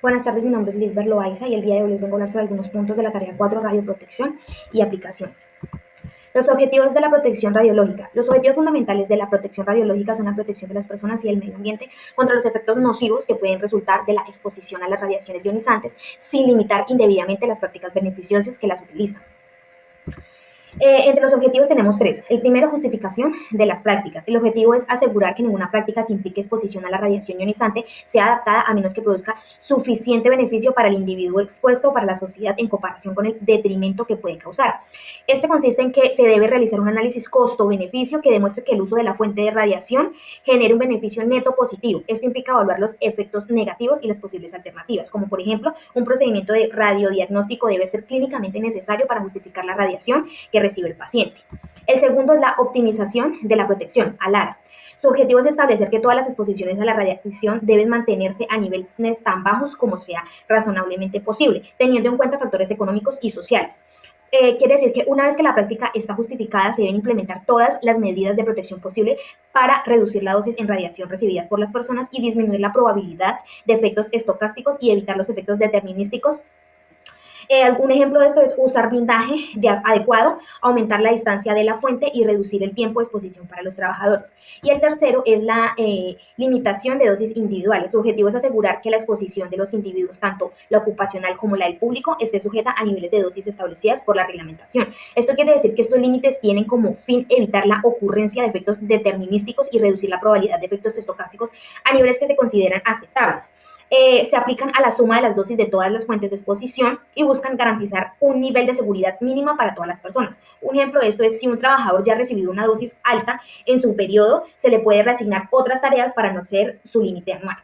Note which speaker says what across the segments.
Speaker 1: Buenas tardes, mi nombre es Lisbeth Loaiza y el día de hoy les vengo a hablar sobre algunos puntos de la tarea 4, radioprotección y aplicaciones. Los objetivos de la protección radiológica. Los objetivos fundamentales de la protección radiológica son la protección de las personas y el medio ambiente contra los efectos nocivos que pueden resultar de la exposición a las radiaciones ionizantes, sin limitar indebidamente las prácticas beneficiosas que las utilizan. Entre los objetivos tenemos tres. El primero, justificación de las prácticas. El objetivo es asegurar que ninguna práctica que implique exposición a la radiación ionizante sea adaptada a menos que produzca suficiente beneficio para el individuo expuesto o para la sociedad en comparación con el detrimento que puede causar. Este consiste en que se debe realizar un análisis costo-beneficio que demuestre que el uso de la fuente de radiación genere un beneficio neto positivo. Esto implica evaluar los efectos negativos y las posibles alternativas, como por ejemplo, un procedimiento de radiodiagnóstico debe ser clínicamente necesario para justificar la radiación que recibe el paciente. El segundo es la optimización de la protección, ALARA. Su objetivo es establecer que todas las exposiciones a la radiación deben mantenerse a niveles tan bajos como sea razonablemente posible, teniendo en cuenta factores económicos y sociales. Quiere decir que una vez que la práctica está justificada, se deben implementar todas las medidas de protección posible para reducir la dosis en radiación recibidas por las personas y disminuir la probabilidad de efectos estocásticos y evitar los efectos determinísticos. Un ejemplo de esto es usar blindaje adecuado, aumentar la distancia de la fuente y reducir el tiempo de exposición para los trabajadores. Y el tercero es la limitación de dosis individuales. Su objetivo es asegurar que la exposición de los individuos, tanto la ocupacional como la del público, esté sujeta a niveles de dosis establecidas por la reglamentación. Esto quiere decir que estos límites tienen como fin evitar la ocurrencia de efectos determinísticos y reducir la probabilidad de efectos estocásticos a niveles que se consideran aceptables. Se aplican a la suma de las dosis de todas las fuentes de exposición y buscan garantizar un nivel de seguridad mínima para todas las personas. Un ejemplo de esto es si un trabajador ya ha recibido una dosis alta en su periodo, se le puede reasignar otras tareas para no exceder su límite anual.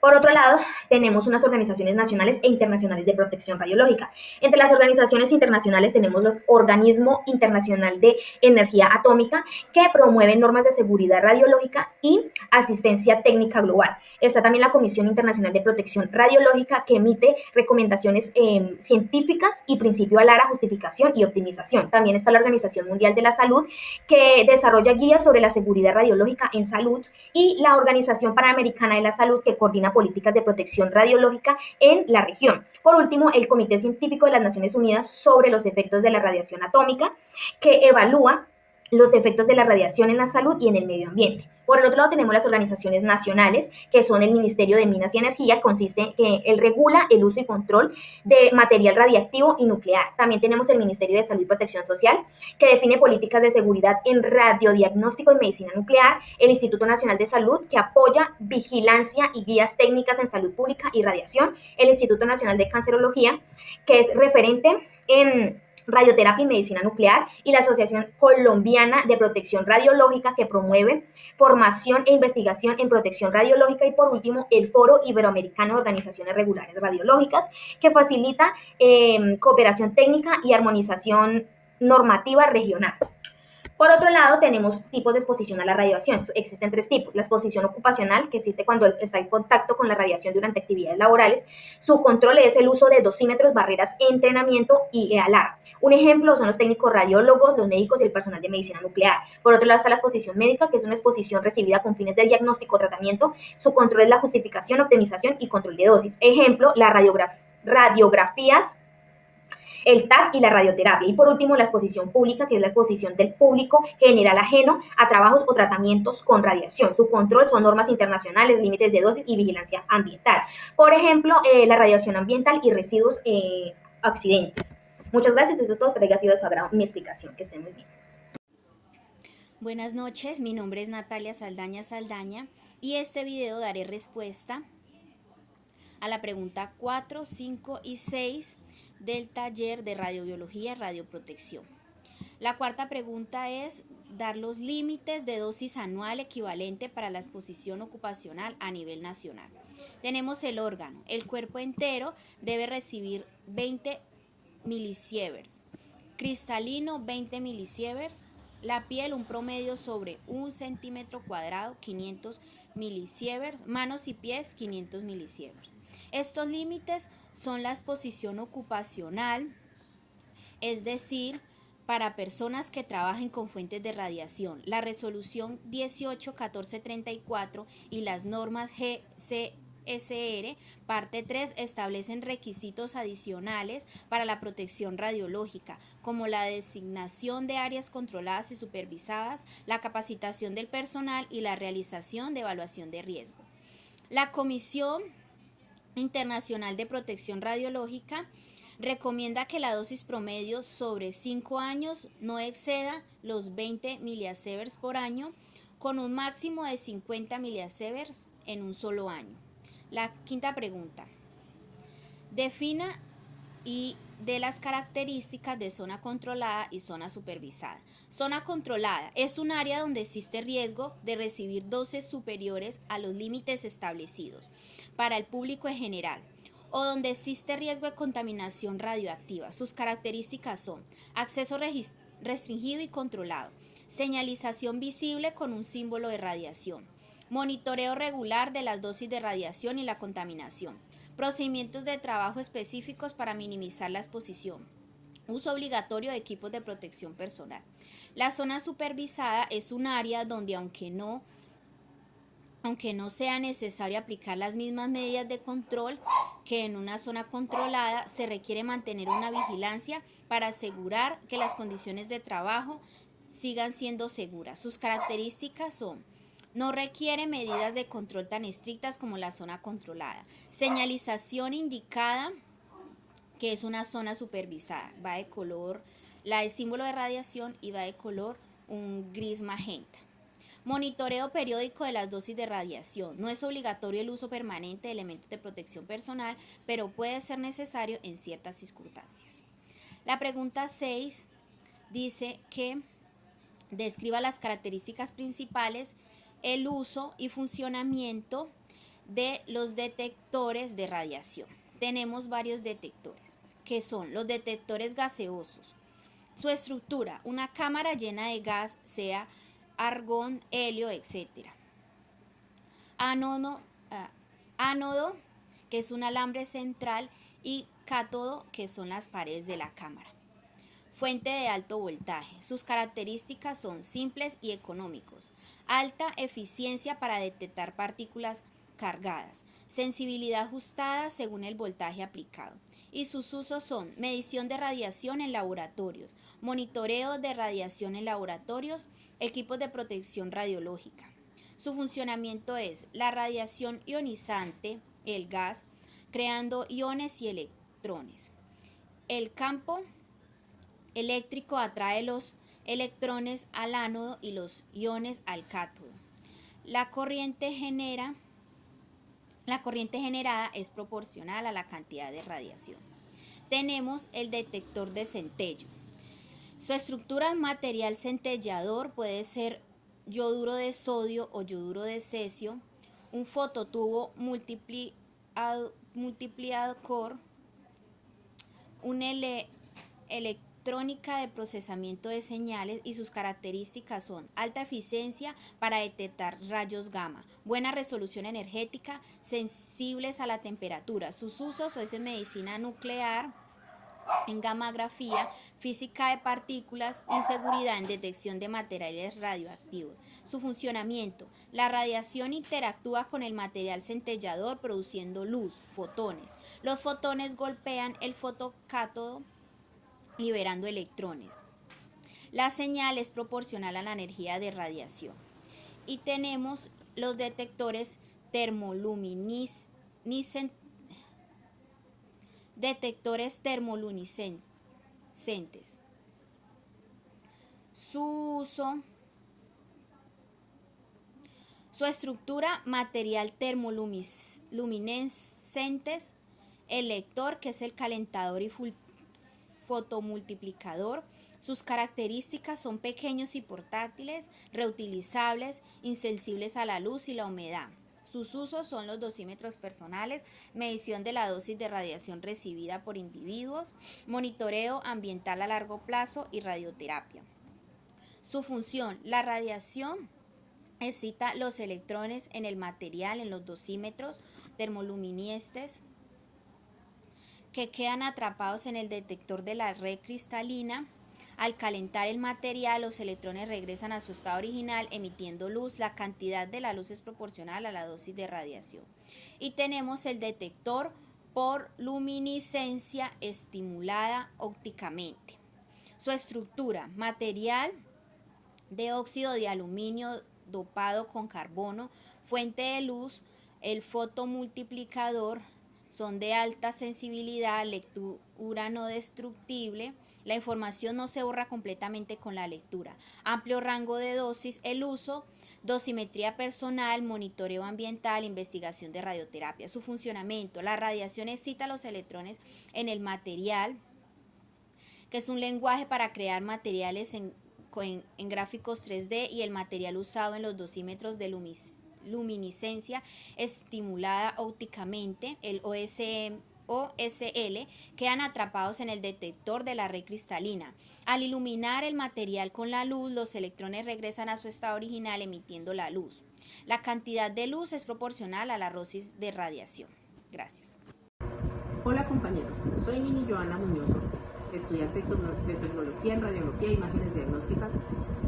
Speaker 1: Por otro lado, tenemos unas organizaciones nacionales e internacionales de protección radiológica. Entre las organizaciones internacionales tenemos los Organismo Internacional de Energía Atómica, que promueven normas de seguridad radiológica y asistencia técnica global. Está también la Comisión Internacional de Protección Radiológica, que emite recomendaciones científicas y principio ALARA, justificación y optimización. También está la Organización Mundial de la Salud, que desarrolla guías sobre la seguridad radiológica en salud, y la Organización Panamericana de la Salud, que coordina políticas de protección radiológica en la región. Por último, el Comité Científico de las Naciones Unidas sobre los efectos de la radiación atómica, que evalúa los efectos de la radiación en la salud y en el medio ambiente. Por el otro lado, tenemos las organizaciones nacionales, que son el Ministerio de Minas y Energía, consiste en que él regula el uso y control de material radiactivo y nuclear. También tenemos el Ministerio de Salud y Protección Social, que define políticas de seguridad en radiodiagnóstico y medicina nuclear. El Instituto Nacional de Salud, que apoya vigilancia y guías técnicas en salud pública y radiación. El Instituto Nacional de Cancerología, que es referente en radioterapia y medicina nuclear, y la Asociación Colombiana de Protección Radiológica, que promueve formación e investigación en protección radiológica. Y por último, el Foro Iberoamericano de Organizaciones Regulares Radiológicas, que facilita cooperación técnica y armonización normativa regional. Por otro lado, tenemos tipos de exposición a la radiación. Existen tres tipos. La exposición ocupacional, que existe cuando está en contacto con la radiación durante actividades laborales. Su control es el uso de dosímetros, barreras, entrenamiento y alarma. Un ejemplo son los técnicos radiólogos, los médicos y el personal de medicina nuclear. Por otro lado está la exposición médica, que es una exposición recibida con fines de diagnóstico o tratamiento. Su control es la justificación, optimización y control de dosis. Ejemplo, las radiografías, el TAC y la radioterapia. Y por último, la exposición pública, que es la exposición del público general ajeno a trabajos o tratamientos con radiación. Su control son normas internacionales, límites de dosis y vigilancia ambiental. Por ejemplo, la radiación ambiental y residuos accidentes. Muchas gracias, eso es todo, espero que haya sido de su agrado mi explicación, que estén muy bien.
Speaker 2: Buenas noches, mi nombre es Natalia Saldaña y este video daré respuesta a la pregunta 4, 5 y 6 del taller de radiobiología y radioprotección. La cuarta pregunta es dar los límites de dosis anual equivalente para la exposición ocupacional a nivel nacional. Tenemos el órgano, el cuerpo entero debe recibir 20 milisieverts, cristalino 20 milisieverts, la piel un promedio sobre 1 centímetro cuadrado 500 milisieverts, manos y pies 500 milisieverts. Estos límites son la exposición ocupacional, es decir, para personas que trabajen con fuentes de radiación, la resolución 181434 y las normas GCE CSR, parte 3, establecen requisitos adicionales para la protección radiológica, como la designación de áreas controladas y supervisadas, la capacitación del personal y la realización de evaluación de riesgo. La Comisión Internacional de Protección Radiológica recomienda que la dosis promedio sobre 5 años no exceda los 20 miliasieverts por año, con un máximo de 50 miliasieverts en un solo año. La quinta pregunta. Defina y de las características de zona controlada y zona supervisada. Zona controlada es un área donde existe riesgo de recibir dosis superiores a los límites establecidos para el público en general, o donde existe riesgo de contaminación radioactiva. Sus características son acceso restringido y controlado, señalización visible con un símbolo de radiación, monitoreo regular de las dosis de radiación y la contaminación, procedimientos de trabajo específicos para minimizar la exposición, uso obligatorio de equipos de protección personal. La zona supervisada es un área donde aunque no sea necesario aplicar las mismas medidas de control que en una zona controlada, se requiere mantener una vigilancia para asegurar que las condiciones de trabajo sigan siendo seguras. Sus características son: no requiere medidas de control tan estrictas como la zona controlada. Señalización indicada que es una zona supervisada. Va de color, la de símbolo de radiación, y va de color un gris magenta. Monitoreo periódico de las dosis de radiación. No es obligatorio el uso permanente de elementos de protección personal, pero puede ser necesario en ciertas circunstancias. La pregunta 6 dice que describa las características principales, el uso y funcionamiento de los detectores de radiación. Tenemos varios detectores, que son los detectores gaseosos. Su estructura: una cámara llena de gas, sea argón, helio, etc. Ánodo, que es un alambre central, y cátodo, que son las paredes de la cámara. Fuente de alto voltaje. Sus características son simples y económicos. Alta eficiencia para detectar partículas cargadas. Sensibilidad ajustada según el voltaje aplicado. Y sus usos son: medición de radiación en laboratorios, monitoreo de radiación en laboratorios, equipos de protección radiológica. Su funcionamiento es: la radiación ionizante, el gas, creando iones y electrones. El campo eléctrico atrae los electrones al ánodo y los iones al cátodo. La corriente generada es proporcional a la cantidad de radiación. Tenemos el detector de centello. Su estructura: material centellador, puede ser yoduro de sodio o yoduro de cesio, un fototubo multiplicador, una electrónica de procesamiento de señales, y sus características son: alta eficiencia para detectar rayos gamma, buena resolución energética, sensibles a la temperatura. Sus usos es en medicina nuclear, en gammagrafía, física de partículas y seguridad en detección de materiales radioactivos. Su funcionamiento: la radiación interactúa con el material centellador produciendo luz, fotones. Los fotones golpean el fotocátodo liberando electrones. La señal es proporcional a la energía de radiación. Y tenemos los detectores termoluminiscentes. Su estructura: material termoluminescentes, el lector, que es el calentador y fotomultiplicador. Sus características son: pequeños y portátiles, reutilizables, insensibles a la luz y la humedad. Sus usos son los dosímetros personales, medición de la dosis de radiación recibida por individuos, monitoreo ambiental a largo plazo y radioterapia. Su función: la radiación excita los electrones en el material, en los dosímetros termoluminiscentes, que quedan atrapados en el detector de la red cristalina. Al calentar el material, los electrones regresan a su estado original emitiendo luz. La cantidad de la luz es proporcional a la dosis de radiación. Y tenemos el detector por luminiscencia estimulada ópticamente. Su estructura: material de óxido de aluminio dopado con carbono, fuente de luz, el fotomultiplicador, son de alta sensibilidad, lectura no destructible, la información no se borra completamente con la lectura, amplio rango de dosis, el uso, dosimetría personal, monitoreo ambiental, investigación de radioterapia. Su funcionamiento: la radiación excita a los electrones en el material, que es un lenguaje para crear materiales en gráficos 3D, y el material usado en los dosímetros de luminiscencia estimulada ópticamente, el OSL, quedan atrapados en el detector de la red cristalina. Al iluminar el material con la luz, los electrones regresan a su estado original emitiendo la luz. La cantidad de luz es proporcional a la dosis de radiación. Gracias.
Speaker 3: Hola compañeros, soy Nini Joana Muñoz Ortiz, estudiante de Tecnología en Radiología e Imágenes Diagnósticas,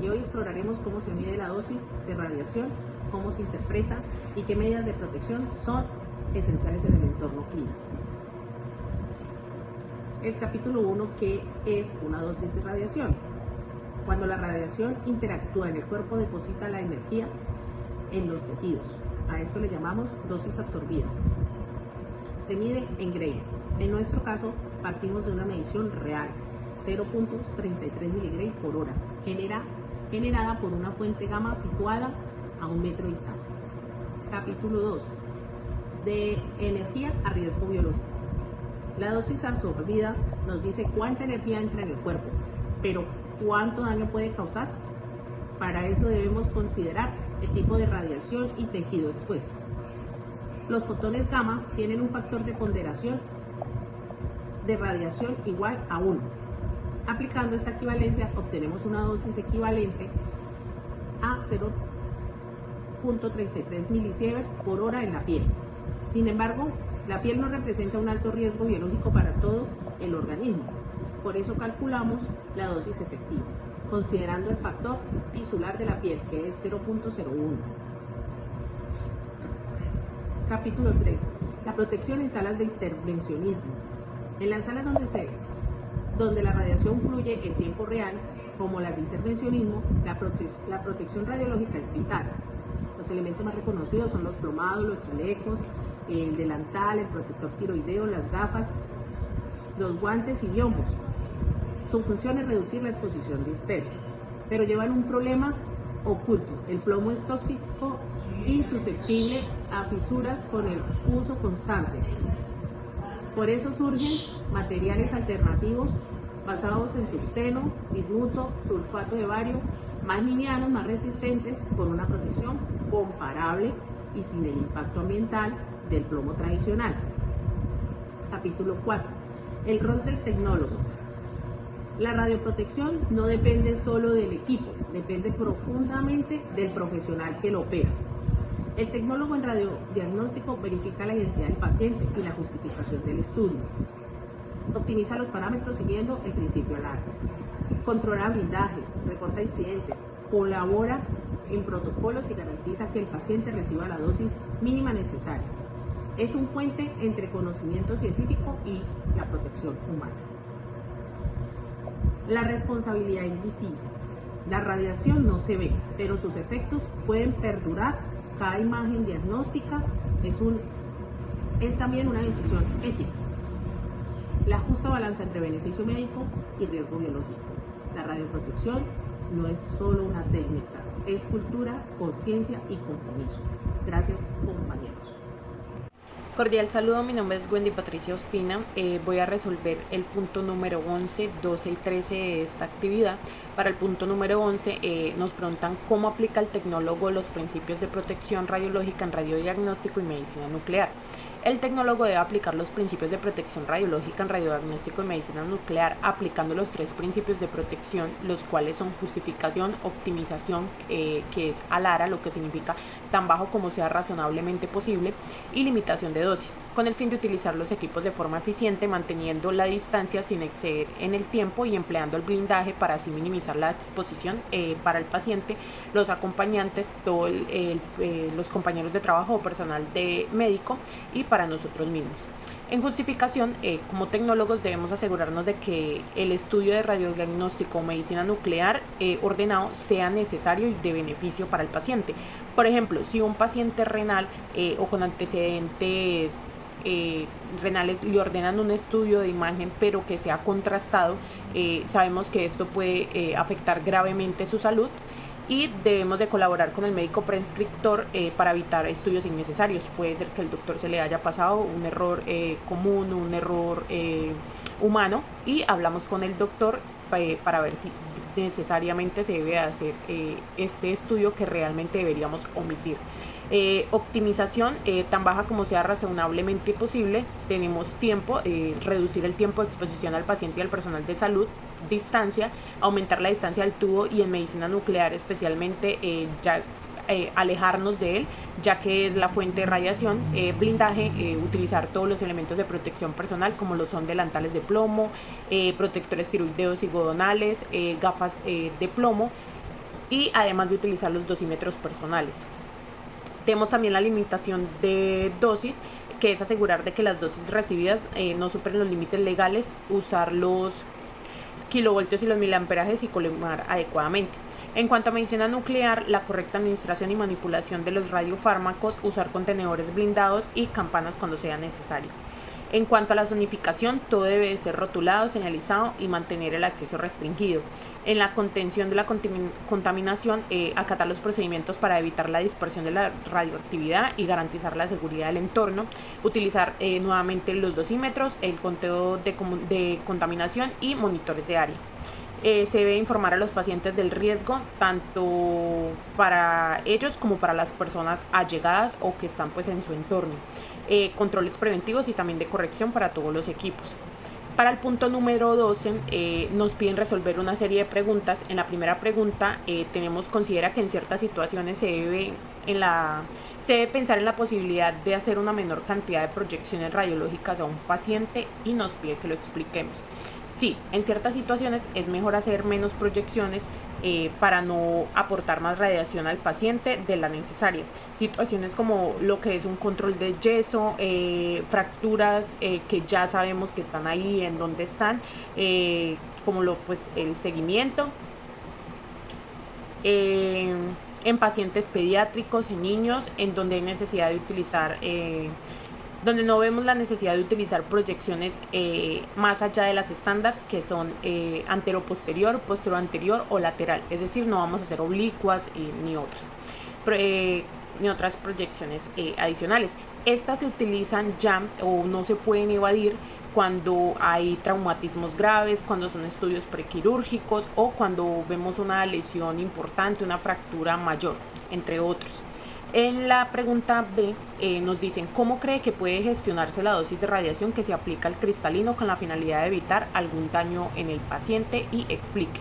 Speaker 3: y hoy exploraremos cómo se mide la dosis de radiación, cómo se interpreta y qué medidas de protección son esenciales en el entorno clínico. El capítulo 1, ¿qué es una dosis de radiación? Cuando la radiación interactúa en el cuerpo, deposita la energía en los tejidos. A esto le llamamos dosis absorbida. Se mide en Gray. En nuestro caso, partimos de una medición real, 0.33 miligray por hora, generada por una fuente gamma situada a 1 metro de distancia. Capítulo 2. De energía a riesgo biológico. La dosis absorbida nos dice cuánta energía entra en el cuerpo, pero ¿cuánto daño puede causar? Para eso debemos considerar el tipo de radiación y tejido expuesto. Los fotones gamma tienen un factor de ponderación de radiación igual a 1. Aplicando esta equivalencia, obtenemos una dosis equivalente a 0.33 milisieverts por hora en la piel. Sin embargo, la piel no representa un alto riesgo biológico para todo el organismo. Por eso calculamos la dosis efectiva, considerando el factor tisular de la piel, que es 0.01. Capítulo 3. La protección en salas de intervencionismo. En las salas donde la radiación fluye en tiempo real, como las de intervencionismo, la protección radiológica es vital. Los elementos más reconocidos son los plomados, los chalecos, el delantal, el protector tiroideo, las gafas, los guantes y biombos. Su función es reducir la exposición dispersa, pero llevan un problema oculto. El plomo es tóxico y susceptible a fisuras con el uso constante. Por eso surgen materiales alternativos basados en tungsteno, bismuto, sulfato de bario, más livianos, más resistentes, con una protección comparable y sin el impacto ambiental del plomo tradicional. Capítulo 4. El rol del tecnólogo. La radioprotección no depende solo del equipo, depende profundamente del profesional que lo opera. El tecnólogo en radiodiagnóstico verifica la identidad del paciente y la justificación del estudio. Optimiza los parámetros siguiendo el principio ALAR. Controla blindajes, reporta incidentes, colabora en protocolos y garantiza que el paciente reciba la dosis mínima necesaria. Es un puente entre conocimiento científico y la protección humana. La responsabilidad invisible. La radiación no se ve, pero sus efectos pueden perdurar. Cada imagen diagnóstica es también una decisión ética. La justa balanza entre beneficio médico y riesgo biológico. La radioprotección no es solo una técnica, es cultura, conciencia y compromiso. Gracias, compañeros.
Speaker 4: Cordial saludo, mi nombre es Wendy Patricia Ospina. Voy a resolver el punto número 11, 12 y 13 de esta actividad. Para el punto número 11 nos preguntan cómo aplica el tecnólogo los principios de protección radiológica en radiodiagnóstico y medicina nuclear. El tecnólogo debe aplicar los principios de protección radiológica en radiodiagnóstico y medicina nuclear, aplicando los 3 principios de protección, los cuales son justificación, optimización, que es ALARA, lo que significa tan bajo como sea razonablemente posible, y limitación de dosis, con el fin de utilizar los equipos de forma eficiente, manteniendo la distancia sin exceder en el tiempo y empleando el blindaje para así minimizar la exposición para el paciente, los acompañantes, los compañeros de trabajo o personal de médico y para nosotros mismos. En justificación, como tecnólogos debemos asegurarnos de que el estudio de radiodiagnóstico o medicina nuclear ordenado sea necesario y de beneficio para el paciente. Por ejemplo, si un paciente renal o con antecedentes renales le ordenan un estudio de imagen pero que sea contrastado, sabemos que esto puede afectar gravemente su salud y debemos de colaborar con el médico prescriptor para evitar estudios innecesarios. Puede ser que el doctor se le haya pasado un error común, un error humano, y hablamos con el doctor para ver si necesariamente se debe hacer este estudio que realmente deberíamos omitir. Optimización, tan baja como sea razonablemente posible. Tenemos tiempo, reducir el tiempo de exposición al paciente y al personal de salud. Distancia, aumentar la distancia del tubo, y en medicina nuclear especialmente alejarnos de él, ya que es la fuente de radiación. Blindaje, utilizar todos los elementos de protección personal como lo son delantales de plomo, protectores tiroideos y godonales, gafas de plomo, y además de utilizar los dosímetros personales. Tenemos también la limitación de dosis, que es asegurar de que las dosis recibidas no superen los límites legales, usar los kilovoltios y los miliamperajes y colimar adecuadamente. En cuanto a medicina nuclear, la correcta administración y manipulación de los radiofármacos, usar contenedores blindados y campanas cuando sea necesario. En cuanto a la zonificación, todo debe ser rotulado, señalizado y mantener el acceso restringido. En la contención de la contaminación, acatar los procedimientos para evitar la dispersión de la radioactividad y garantizar la seguridad del entorno. Utilizar nuevamente los dosímetros, el conteo de contaminación y monitores de área. Se debe informar a los pacientes del riesgo, tanto para ellos como para las personas allegadas o que están pues en su entorno. Controles preventivos y también de corrección para todos los equipos. Para el punto número 12 nos piden resolver una serie de preguntas. En la primera pregunta considera que en ciertas situaciones se debe pensar en la posibilidad de hacer una menor cantidad de proyecciones radiológicas a un paciente, y nos pide que lo expliquemos. Sí, en ciertas situaciones es mejor hacer menos proyecciones para no aportar más radiación al paciente de la necesaria. Situaciones como lo que es un control de yeso, fracturas que ya sabemos que están ahí, en dónde están, como el seguimiento. En pacientes pediátricos, en niños, en donde hay necesidad de utilizar donde no vemos la necesidad de utilizar proyecciones más allá de las estándares, que son antero-posterior, posterior-anterior o lateral. Es decir, no vamos a hacer oblicuas ni otras proyecciones adicionales. Estas se utilizan ya o no se pueden evadir cuando hay traumatismos graves, cuando son estudios prequirúrgicos o cuando vemos una lesión importante, una fractura mayor, entre otros. En la pregunta B nos dicen cómo cree que puede gestionarse la dosis de radiación que se aplica al cristalino con la finalidad de evitar algún daño en el paciente, y explique.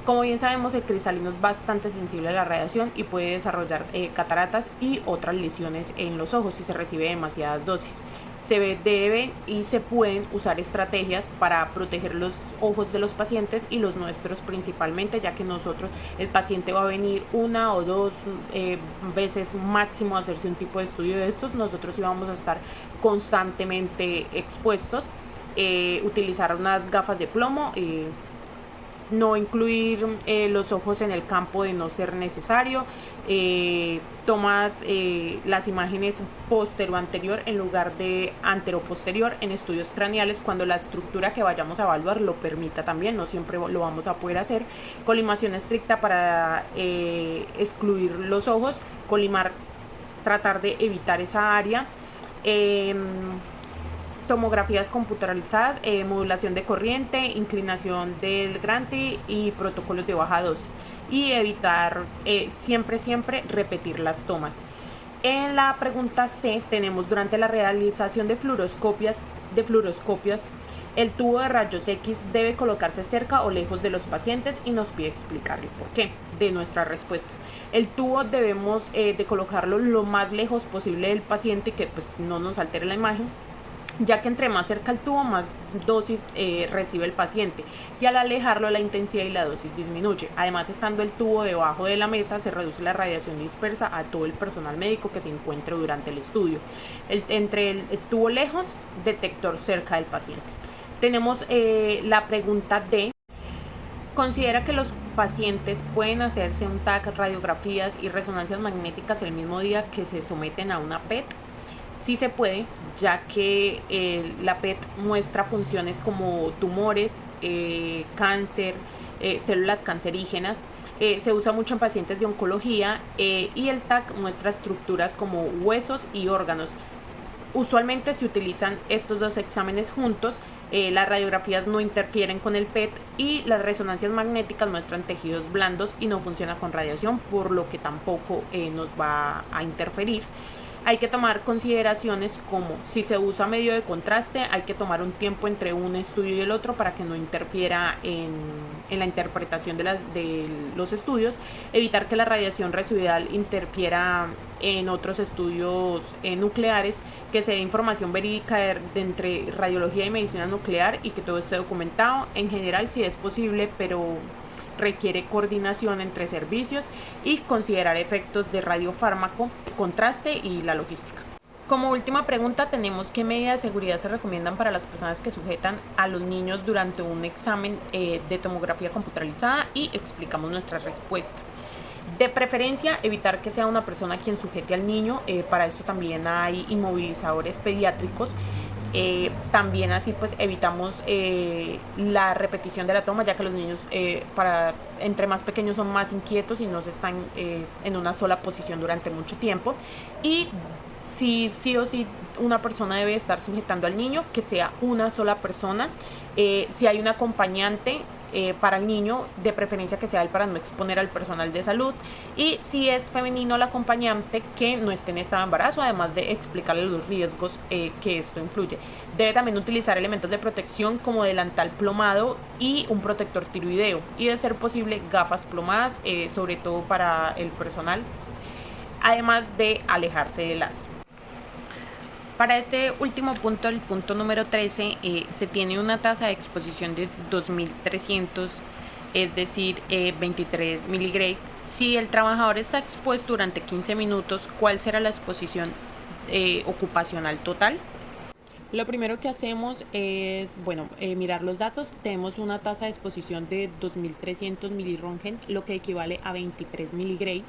Speaker 4: Como bien sabemos, el cristalino es bastante sensible a la radiación y puede desarrollar cataratas y otras lesiones en los ojos si se recibe demasiadas dosis. Se deben y se pueden usar estrategias para proteger los ojos de los pacientes y los nuestros principalmente, ya que el paciente va a venir una o dos veces máximo a hacerse un tipo de estudio de estos. Nosotros íbamos a estar constantemente expuestos. Utilizar unas gafas de plomo, no incluir los ojos en el campo de no ser necesario. Tomas las imágenes posterior o anterior en lugar de antero posterior en estudios craneales cuando la estructura que vayamos a evaluar lo permita también, no siempre lo vamos a poder hacer. Colimación estricta para excluir los ojos, colimar, tratar de evitar esa área. Tomografías computarizadas, modulación de corriente, inclinación del Granty y protocolos de baja dosis, y evitar siempre repetir las tomas. En la pregunta C tenemos: durante la realización de fluoroscopias, el tubo de rayos X debe colocarse cerca o lejos de los pacientes, y nos pide explicar el porqué de nuestra respuesta. El tubo debemos de colocarlo lo más lejos posible del paciente, que pues no nos altere la imagen, ya que entre más cerca el tubo, más dosis recibe el paciente, y al alejarlo la intensidad y la dosis disminuye. Además, estando el tubo debajo de la mesa, se reduce la radiación dispersa a todo el personal médico que se encuentre durante el estudio. Entre el tubo lejos, detector cerca del paciente. Tenemos la pregunta D. Considera que los pacientes pueden hacerse un TAC, radiografías y resonancias magnéticas el mismo día que se someten a una PET. Sí se puede, ya que la PET muestra funciones como tumores, cáncer, células cancerígenas. Se usa mucho en pacientes de oncología, y el TAC muestra estructuras como huesos y órganos. Usualmente se utilizan estos dos exámenes juntos. Las radiografías no interfieren con el PET y las resonancias magnéticas muestran tejidos blandos y no funciona con radiación, por lo que tampoco nos va a interferir. Hay que tomar consideraciones como: si se usa medio de contraste, hay que tomar un tiempo entre un estudio y el otro para que no interfiera en la interpretación de los estudios, evitar que la radiación residual interfiera en otros estudios nucleares, que se dé información verídica de entre radiología y medicina nuclear y que todo esté documentado. En general, si es posible, pero requiere coordinación entre servicios, y considerar efectos de radiofármaco, contraste y la logística. Como última pregunta tenemos: ¿qué medidas de seguridad se recomiendan para las personas que sujetan a los niños durante un examen de tomografía computarizada? Y explicamos nuestra respuesta. De preferencia, evitar que sea una persona quien sujete al niño. Para esto también hay inmovilizadores pediátricos. También así pues evitamos la repetición de la toma, ya que los niños entre más pequeños son más inquietos y no se están en una sola posición durante mucho tiempo. Y si sí o sí una persona debe estar sujetando al niño, que sea una sola persona. Si hay un acompañante para el niño, de preferencia que sea él, para no exponer al personal de salud. Y si es femenino el acompañante, que no esté en estado de embarazo, además de explicarle los riesgos que esto influye. Debe también utilizar elementos de protección como delantal plomado y un protector tiroideo, y de ser posible gafas plomadas, sobre todo para el personal, además de alejarse de las. Para este último punto, el punto número 13, se tiene una tasa de exposición de 2300, es decir, 23 miligray. Si el trabajador está expuesto durante 15 minutos, ¿cuál será la exposición ocupacional total? Lo primero que hacemos es, mirar los datos. Tenemos una tasa de exposición de 2300 miliröntgen, lo que equivale a 23 miligray.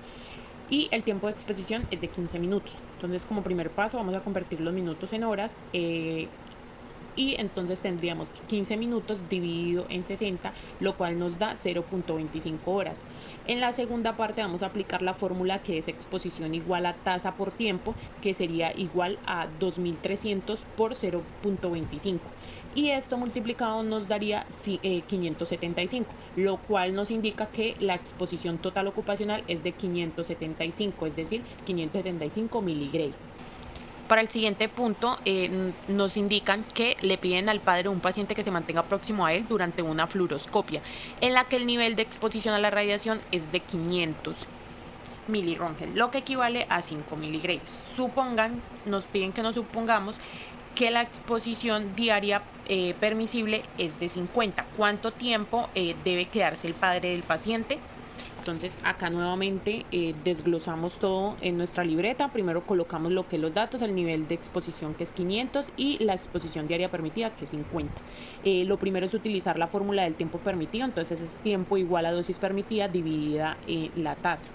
Speaker 4: Y el tiempo de exposición es de 15 minutos. Entonces, como primer paso, vamos a convertir los minutos en horas, y entonces tendríamos 15 minutos dividido en 60, lo cual nos da 0.25 horas. En la segunda parte vamos a aplicar la fórmula, que es exposición igual a tasa por tiempo, que sería igual a 2300 por 0.25. Y esto multiplicado nos daría 575, lo cual nos indica que la exposición total ocupacional es de 575, es decir, 575 miligray. Para el siguiente punto, nos indican que le piden al padre de un paciente que se mantenga próximo a él durante una fluoroscopia, en la que el nivel de exposición a la radiación es de 500 miliröntgen, lo que equivale a 5 miligray. Nos piden que nos supongamos que la exposición diaria permisible es de 50. ¿Cuánto tiempo debe quedarse el padre del paciente? Entonces acá nuevamente desglosamos todo en nuestra libreta. Primero colocamos lo que es los datos, el nivel de exposición, que es 500, y la exposición diaria permitida, que es 50. Lo primero es utilizar la fórmula del tiempo permitido, entonces es tiempo igual a dosis permitida dividida la tasa.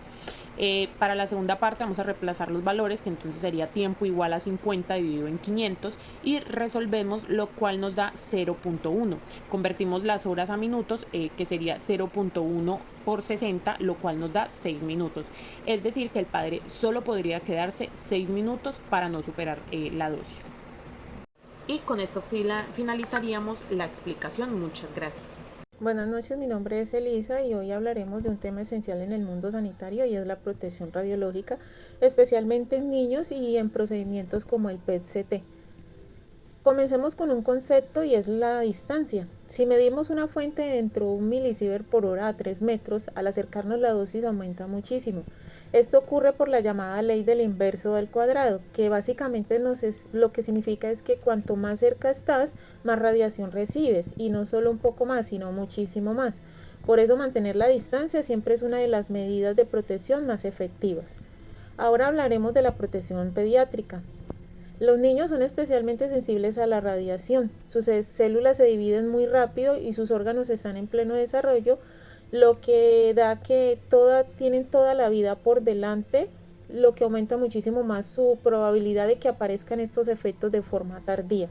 Speaker 4: Para la segunda parte vamos a reemplazar los valores, que entonces sería tiempo igual a 50 dividido en 500, y resolvemos, lo cual nos da 0.1. Convertimos las horas a minutos, que sería 0.1 por 60, lo cual nos da 6 minutos. Es decir, que el padre solo podría quedarse 6 minutos para no superar la dosis. Y con esto finalizaríamos la explicación. Muchas gracias.
Speaker 5: Buenas noches, mi nombre es Elisa y hoy hablaremos de un tema esencial en el mundo sanitario y es la protección radiológica, especialmente en niños y en procedimientos como el PET-CT. Comencemos con un concepto y es la distancia. Si medimos una fuente dentro de 1 mSv/h a 3 metros, al acercarnos la dosis aumenta muchísimo. Esto ocurre por la llamada ley del inverso del cuadrado, que básicamente lo que significa es que cuanto más cerca estás, más radiación recibes, y no solo un poco más, sino muchísimo más. Por eso mantener la distancia siempre es una de las medidas de protección más efectivas. Ahora hablaremos de la protección pediátrica. Los niños son especialmente sensibles a la radiación. Sus células se dividen muy rápido y sus órganos están en pleno desarrollo, lo que da que tienen toda la vida por delante, lo que aumenta muchísimo más su probabilidad de que aparezcan estos efectos de forma tardía.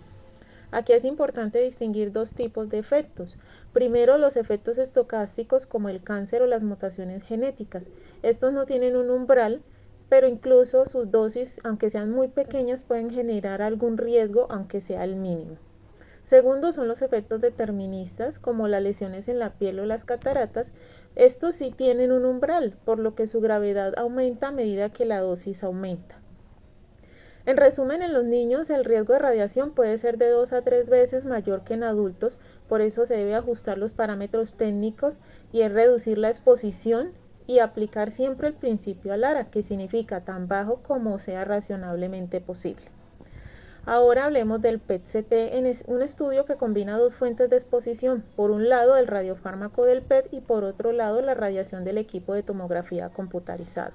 Speaker 5: Aquí es importante distinguir dos tipos de efectos. Primero, los efectos estocásticos como el cáncer o las mutaciones genéticas. Estos no tienen un umbral, pero incluso sus dosis, aunque sean muy pequeñas, pueden generar algún riesgo, aunque sea el mínimo. Segundo, son los efectos deterministas, como las lesiones en la piel o las cataratas. Estos sí tienen un umbral, por lo que su gravedad aumenta a medida que la dosis aumenta. En resumen, en los niños el riesgo de radiación puede ser de 2 a 3 veces mayor que en adultos, por eso se debe ajustar los parámetros técnicos y es reducir la exposición y aplicar siempre el principio ALARA, que significa tan bajo como sea razonablemente posible. Ahora hablemos del PET-CT, un estudio que combina dos fuentes de exposición, por un lado el radiofármaco del PET y por otro lado la radiación del equipo de tomografía computarizada.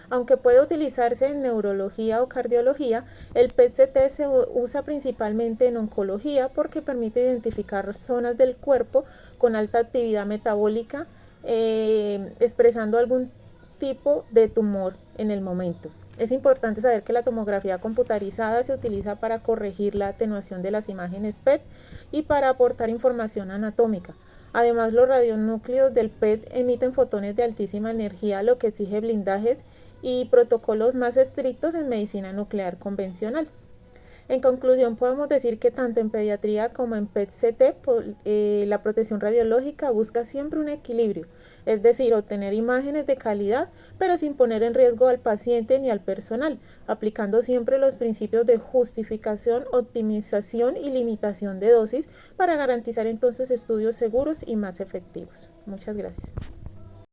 Speaker 5: Aunque puede utilizarse en neurología o cardiología, el PET-CT se usa principalmente en oncología porque permite identificar zonas del cuerpo con alta actividad metabólica, expresando algún tipo de tumor en el momento. Es importante saber que la tomografía computarizada se utiliza para corregir la atenuación de las imágenes PET y para aportar información anatómica. Además, los radionúcleos del PET emiten fotones de altísima energía, lo que exige blindajes y protocolos más estrictos en medicina nuclear convencional. En conclusión, podemos decir que tanto en pediatría como en PET-CT, la protección radiológica busca siempre un equilibrio, es decir, obtener imágenes de calidad, pero sin poner en riesgo al paciente ni al personal, aplicando siempre los principios de justificación, optimización y limitación de dosis para garantizar entonces estudios seguros y más efectivos. Muchas gracias.